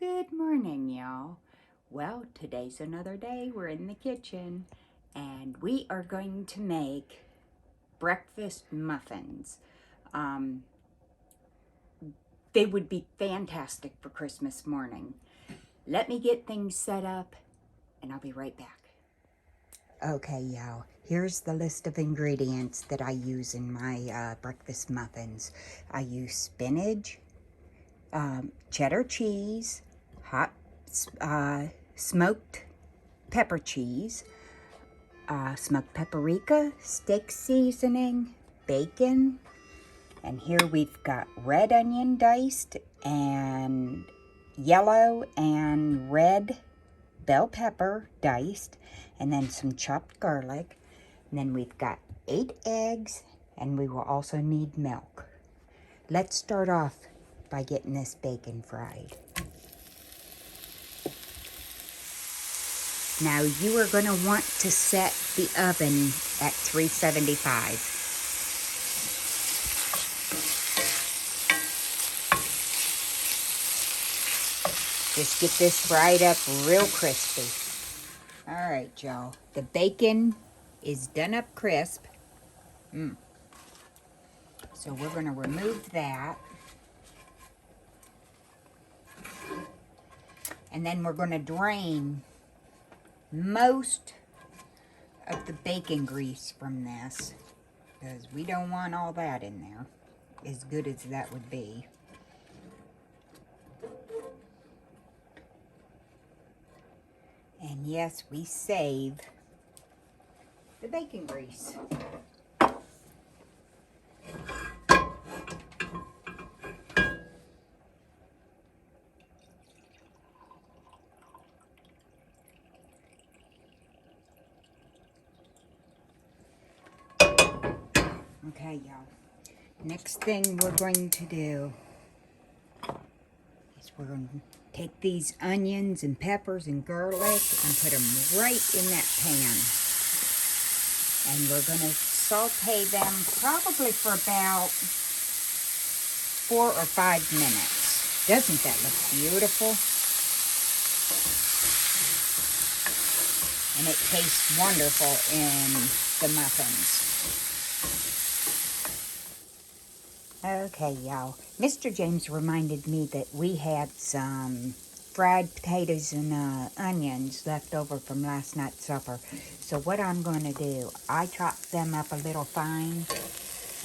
Good morning, y'all. Well, today's another day. We're in the kitchen and we are going to make breakfast muffins. Um, they would be fantastic for Christmas morning. Let me get things set up and I'll be right back. Okay, y'all. Here's the list of ingredients that I use in my breakfast muffins. I use spinach, cheddar cheese, hot smoked pepper cheese, smoked paprika, steak seasoning, bacon, and here we've got red onion diced and yellow and red bell pepper diced, and then some chopped garlic. And then we've got 8 eggs, and we will also need milk. Let's start off by getting this bacon fried. Now you are going to want to set the oven at 375. Just get this fried up real crispy. All right, y'all. The bacon is done up crisp. So we're going to remove that. And then we're going to drain most of the bacon grease from this, because we don't want all that in there, as good as that would be. And yes, we save the bacon grease. Okay, y'all. Next thing we're going to do is we're going to take these onions and peppers and garlic and put them right in that pan. And we're going to saute them probably for about 4 or 5 minutes. Doesn't that look beautiful? And it tastes wonderful in the muffins. Okay, y'all. Mr. James reminded me that we had some fried potatoes and onions left over from last night's supper. So what I'm going to do, I chopped them up a little fine,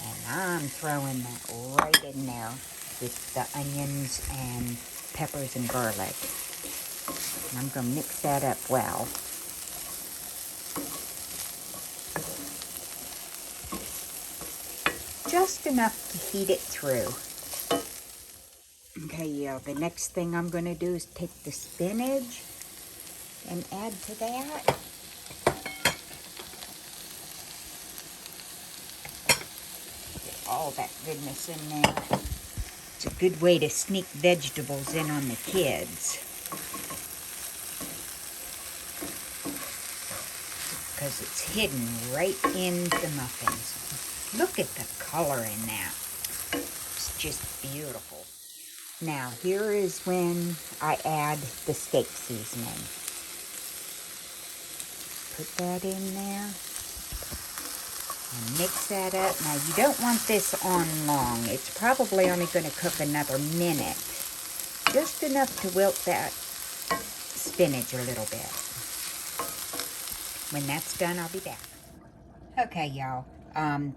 and I'm throwing that right in there with the onions and peppers and garlic. And I'm going to mix that up well. Just enough to heat it through. Okay, yeah, the next thing I'm going to do is take the spinach and add to that. Get all that goodness in there. It's a good way to sneak vegetables in on the kids, because it's hidden right in the muffins. Look at the color in that. It's just beautiful. Now, here is when I add the steak seasoning. Put that in there and mix that up. Now, you don't want this on long. It's probably only going to cook another minute. Just enough to wilt that spinach a little bit. When that's done, I'll be back. Okay, y'all.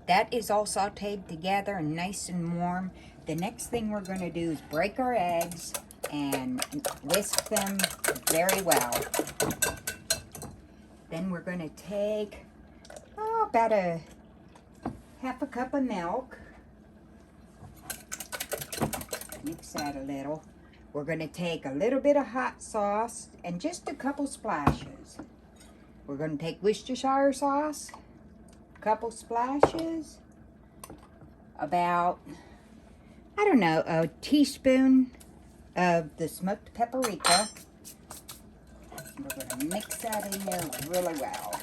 That is all sauteed together and nice and warm. The next thing we're going to do is break our eggs and whisk them very well. Then we're going to take about half a cup of milk. Mix that a little. We're going to take a little bit of hot sauce and just a couple splashes. We're going to take Worcestershire sauce, a couple splashes, about, I don't know, a teaspoon of the smoked paprika. We're going to mix that in there really well.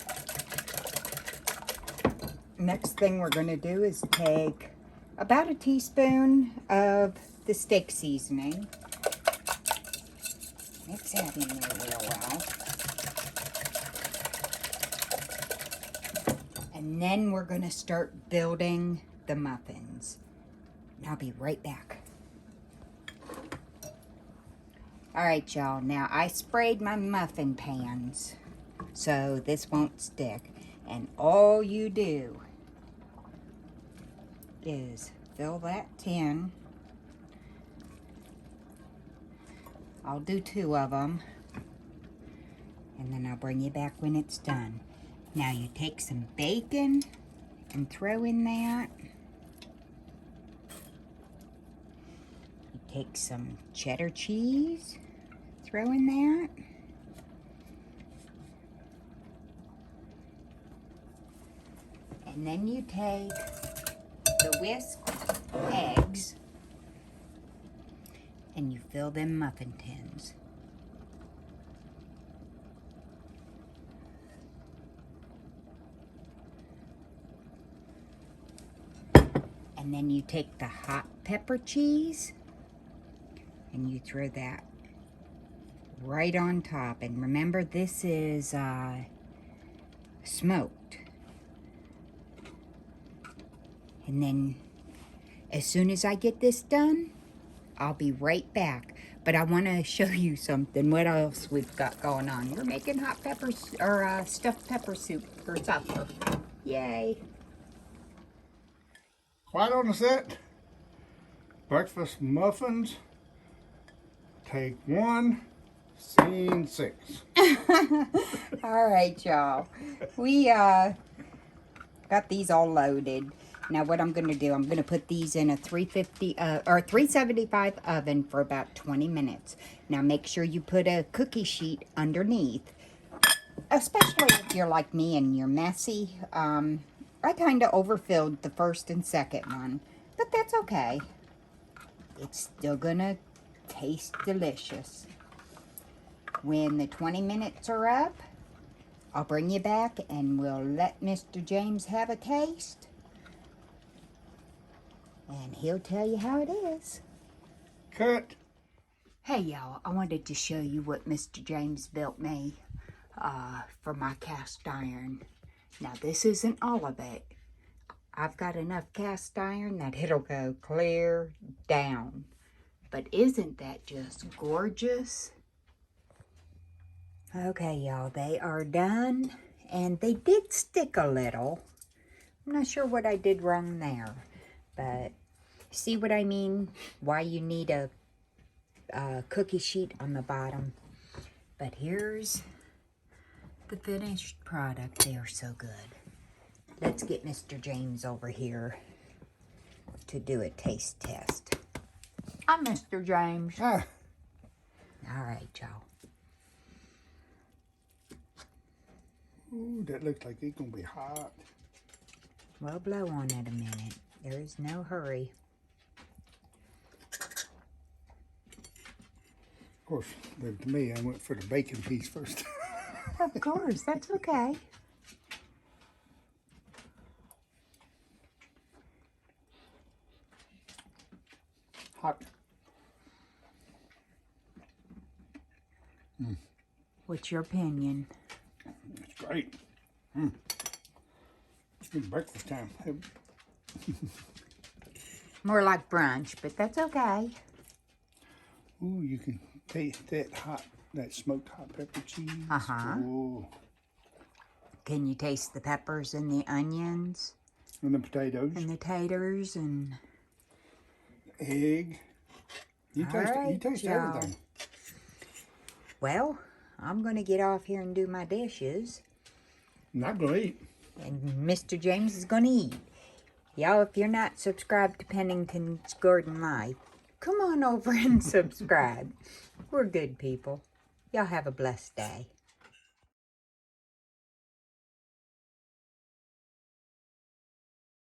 Next thing we're going to do is take about a teaspoon of the steak seasoning. Mix that in there real well. And then we're going to start building the muffins. And I'll be right back. Alright, y'all. Now, I sprayed my muffin pans so this won't stick. And all you do is fill that tin. I'll do 2 of them. And then I'll bring you back when it's done. Now you take some bacon and throw in that. You take some cheddar cheese, throw in that. And then you take the whisked eggs and you fill them muffin tins. And then you take the hot pepper cheese and you throw that right on top. And remember, this is smoked. And then as soon as I get this done, I'll be right back. But I want to show you something. What else we've got going on? We're making hot peppers, or stuffed pepper soup for supper. Yay. Quiet on the set. Breakfast muffins. Take 1. Scene 6. All right, y'all. We got these all loaded. Now what I'm going to do, I'm going to put these in a 375 oven for about 20 minutes. Now make sure you put a cookie sheet underneath, especially if you're like me and you're messy. I kind of overfilled the first and second one, but that's okay. It's still going to taste delicious. When the 20 minutes are up, I'll bring you back and we'll let Mr. James have a taste. And he'll tell you how it is. Cut. Hey y'all, I wanted to show you what Mr. James built me for my cast iron. Now this isn't all of it. I've got enough cast iron that it'll go clear down. But isn't that just gorgeous? Okay y'all, they are done. And they did stick a little. I'm not sure what I did wrong there. But see what I mean? Why you need a cookie sheet on the bottom. But here's the finished product. They are so good. Let's get Mr. James over here to do a taste test. I'm Mr. James. Ah. All right, y'all. Ooh, that looks like it's going to be hot. We'll blow on it a minute. There is no hurry. Of course, to me, I went for the bacon piece first. Of course, that's okay. Hot. What's your opinion? It's great. It's good breakfast time. More like brunch, but that's okay. Ooh, you can taste that smoked hot pepper cheese. Uh-huh. Ooh. Can you taste the peppers and the onions? And the potatoes. And the taters and... Egg. You taste y'all. everything. Well, I'm going to get off here and do my dishes. Not going to eat. And Mr. James is going to eat. Y'all, if you're not subscribed to Pennington's Garden Life, come on over and subscribe. We're good people. Y'all have a blessed day.